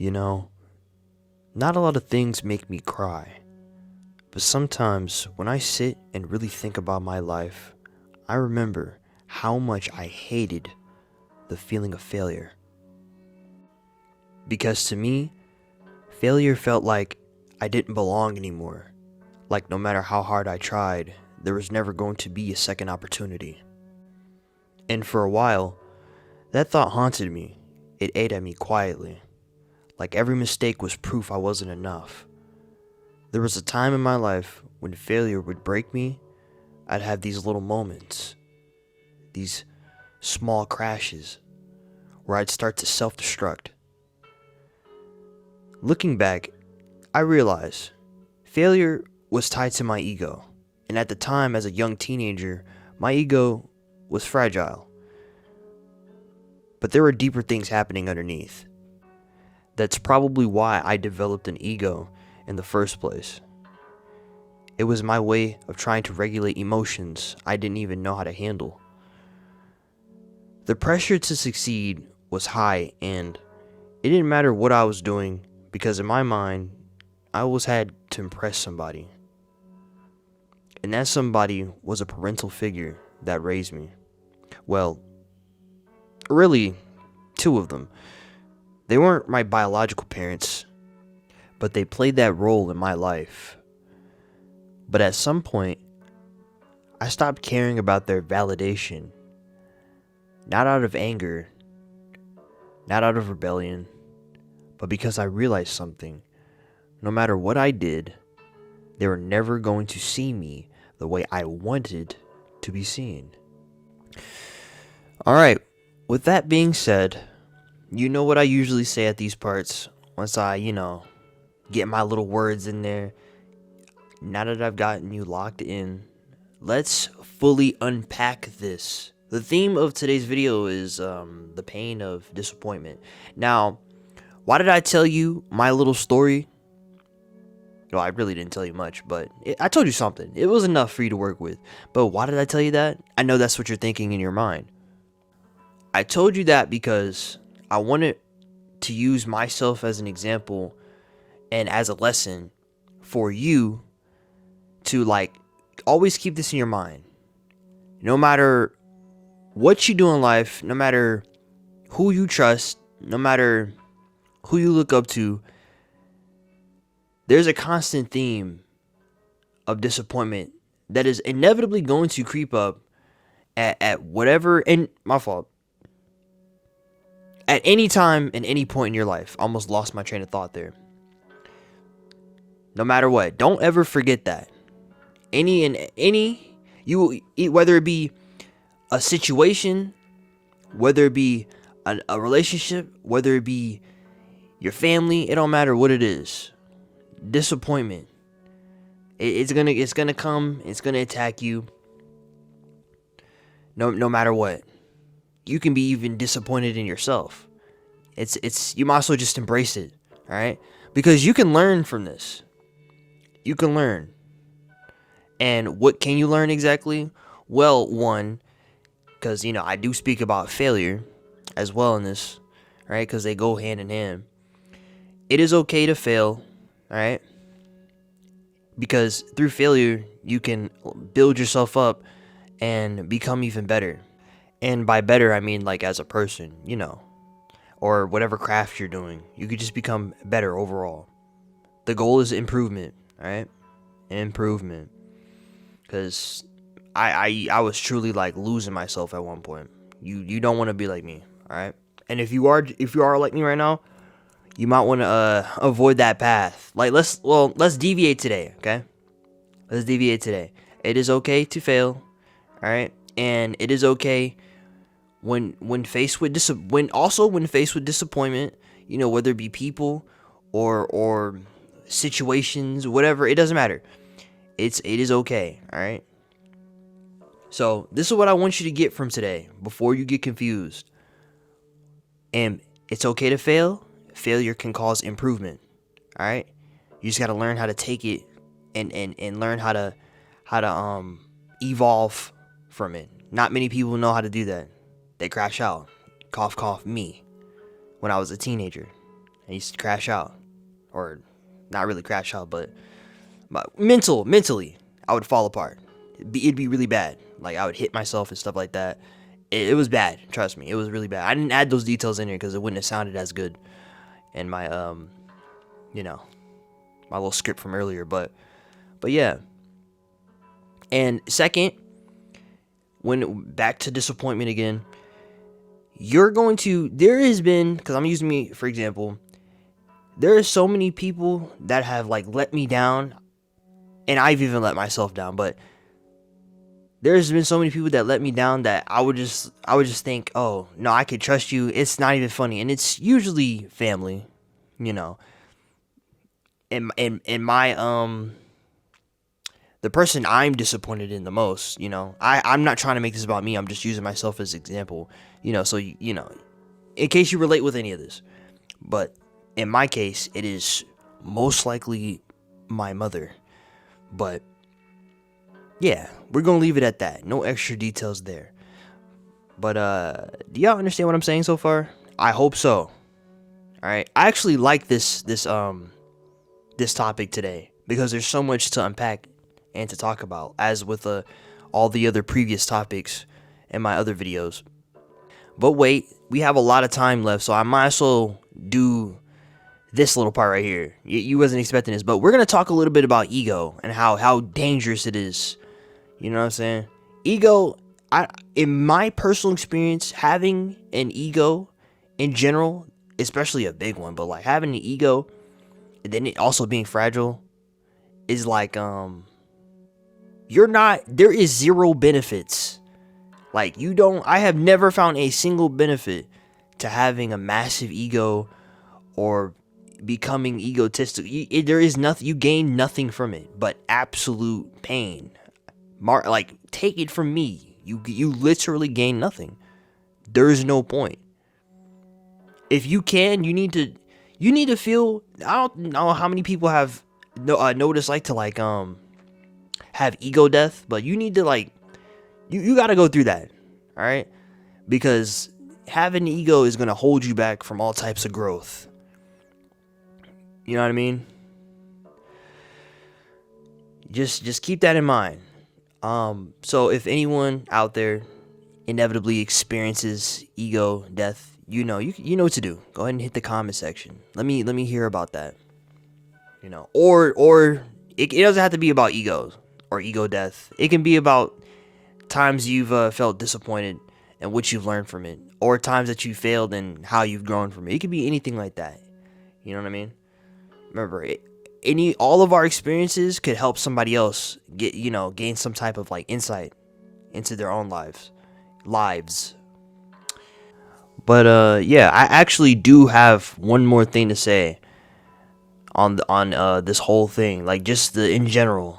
You know, not a lot of things make me cry, but sometimes when I sit and really think about my life, I remember how much I hated the feeling of failure. Because to me, failure felt like I didn't belong anymore. Like no matter how hard I tried, there was never going to be a second opportunity. And for a while, that thought haunted me. It ate at me quietly. Like every mistake was proof I wasn't enough. There was a time in my life when failure would break me. I'd have these little moments, these small crashes, where I'd start to self-destruct. Looking back, I realized failure was tied to my ego. And at the time, as a young teenager, my ego was fragile. But there were deeper things happening underneath. That's probably why I developed an ego in the first place. It was my way of trying to regulate emotions I didn't even know how to handle. The pressure to succeed was high, and it didn't matter what I was doing because in my mind, I always had to impress somebody. And that somebody was a parental figure that raised me. Well, really, two of them. They weren't my biological parents, but they played that role in my life. But at some point, I stopped caring about their validation. Not out of anger, not out of rebellion, but because I realized something. No matter what I did, they were never going to see me the way I wanted to be seen. Alright, with that being said, you know what I usually say at these parts once I, get my little words in there. Now that I've gotten you locked in, let's fully unpack this. The theme of today's video is the pain of disappointment. Now, why did I tell you my little story? No, I really didn't tell you much, but I told you something. It was enough for you to work with. But why did I tell you that? I know that's what you're thinking in your mind. I told you that because I wanted to use myself as an example and as a lesson for you to always keep this in your mind. No matter what you do in life, no matter who you trust, no matter who you look up to, there's a constant theme of disappointment that is inevitably going to creep up at whatever, and my fault, at any time and any point in your life. Almost lost my train of thought there. No matter what, don't ever forget that. Whether it be a situation, whether it be a relationship, whether it be your family, it don't matter what it is. Disappointment. It's gonna come. It's gonna attack you. No matter what. You can be even disappointed in yourself. You might as well just embrace it. All right, because you can learn from this. You can learn. And what can you learn exactly? Well, one, because I do speak about failure as well in this, right? Because they go hand in hand. It is okay to fail, all right? Because through failure, you can build yourself up and become even better. And by better, I mean as a person, or whatever craft you're doing. You could just become better overall. The goal is improvement, all right? Improvement. Because I was truly losing myself at one point. You don't want to be like me, all right? And if you are like me right now, you might want to avoid that path. Let's deviate today, okay? Let's deviate today. It is okay to fail, all right? And it is okay when faced with disappointment, whether it be people or situations, whatever, it doesn't matter. It is okay, all right? So, this is what I want you to get from today before you get confused. And it's okay to fail. Failure can cause improvement. All right? You just got to learn how to take it and learn how to evolve from it. Not many people know how to do that. They crash out. Cough, cough, me. When I was a teenager. I used to crash out, or not really crash out, but mentally, I would fall apart. It'd be really bad. Like I would hit myself and stuff like that. It was bad. Trust me, it was really bad. I didn't add those details in here because it wouldn't have sounded as good in my you know, my little script from earlier. But yeah. And second, when back to disappointment again, there has been, because I'm using me for example, there are so many people that have like let me down, and I've even let myself down, but there's been so many people that let me down that I would just think, oh no, I could trust you. It's not even funny, and it's usually family, you know. And my the person I'm disappointed in the most, you know, I'm not trying to make this about me. I'm just using myself as example, you know. So you know, in case you relate with any of this, but in my case, it is most likely my mother. But yeah, we're gonna leave it at that. No extra details there. But do y'all understand what I'm saying so far? I hope so. All right, I actually like this topic today because there's so much to unpack and to talk about, as with all the other previous topics in my other videos. But wait, we have a lot of time left, so I might as well do this little part right here. You wasn't expecting this, but we're gonna talk a little bit about ego and how dangerous it is. You know what I'm saying? Ego, in my personal experience, having an ego in general, especially a big one, but like having an ego and then it also being fragile is like there is zero benefits. Like I have never found a single benefit to having a massive ego or becoming egotistic. There is nothing, you gain nothing from it but absolute pain. Like, take it from me, you literally gain nothing. There's no point. If you can, you need to feel. I don't know how many people have noticed like to like have ego death, but you need to like you got to go through that. All right, because having an ego is going to hold you back from all types of growth. You know what I mean? Just keep that in mind. So if anyone out there inevitably experiences ego death, you know what to do. Go ahead and hit the comment section. Let me hear about that. You know, or it doesn't have to be about egos or ego death. It can be about times you've felt disappointed and what you've learned from it, or times that you failed and how you've grown from it. It could be anything like that. You know what I mean? Remember, all of our experiences could help somebody else gain some type of like insight into their own lives. But yeah, I actually do have one more thing to say on this whole thing, like just in general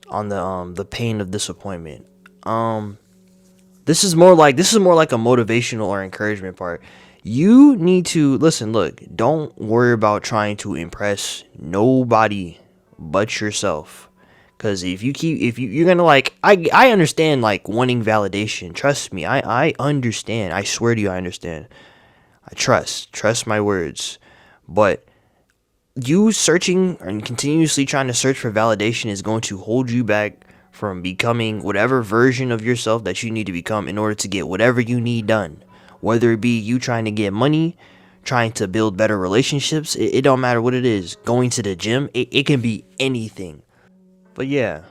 on the pain of disappointment. This is more like a motivational or encouragement part. You need to listen. Look, don't worry about trying to impress nobody but yourself. Because if you're gonna like, I understand like wanting validation. Trust me, I understand. I swear to you, I understand. I trust my words. But you searching and continuously trying to search for validation is going to hold you back from becoming whatever version of yourself that you need to become in order to get whatever you need done. Whether it be you trying to get money, trying to build better relationships, it don't matter what it is. Going to the gym, it can be anything. But yeah,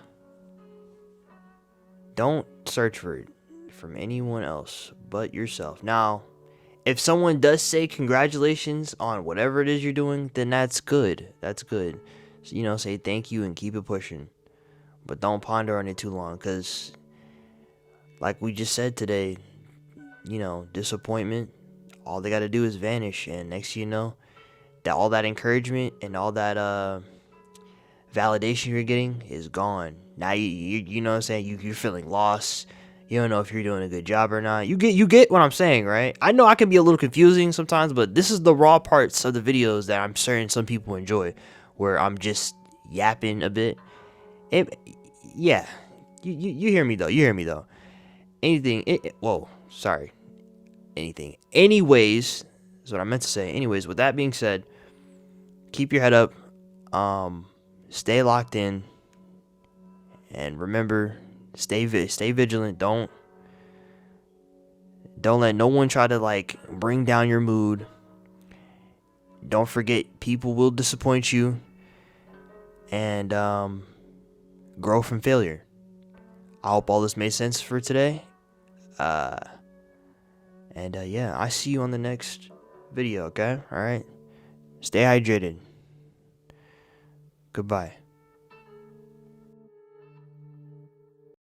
don't search for it from anyone else but yourself. Now, if someone does say congratulations on whatever it is you're doing, then that's good. That's good. So, say thank you and keep it pushing. But don't ponder on it too long, because like we just said today, disappointment, all they got to do is vanish, and next you know, that all that encouragement and all that validation you're getting is gone. Now you know what I'm saying, you're feeling lost. You don't know if you're doing a good job or not. You get what I'm saying, right? I know I can be a little confusing sometimes, but this is the raw parts of the videos that I'm certain some people enjoy, where I'm just yapping a bit. Yeah, you hear me though. Anything. Anyways, is what I meant to say. Anyways, with that being said, keep your head up. Stay locked in, and remember, stay vigilant. Don't let no one try to like bring down your mood. Don't forget, people will disappoint you, and grow from failure. I hope all this made sense for today. Yeah, I see you on the next video. Okay, all right. Stay hydrated. Goodbye.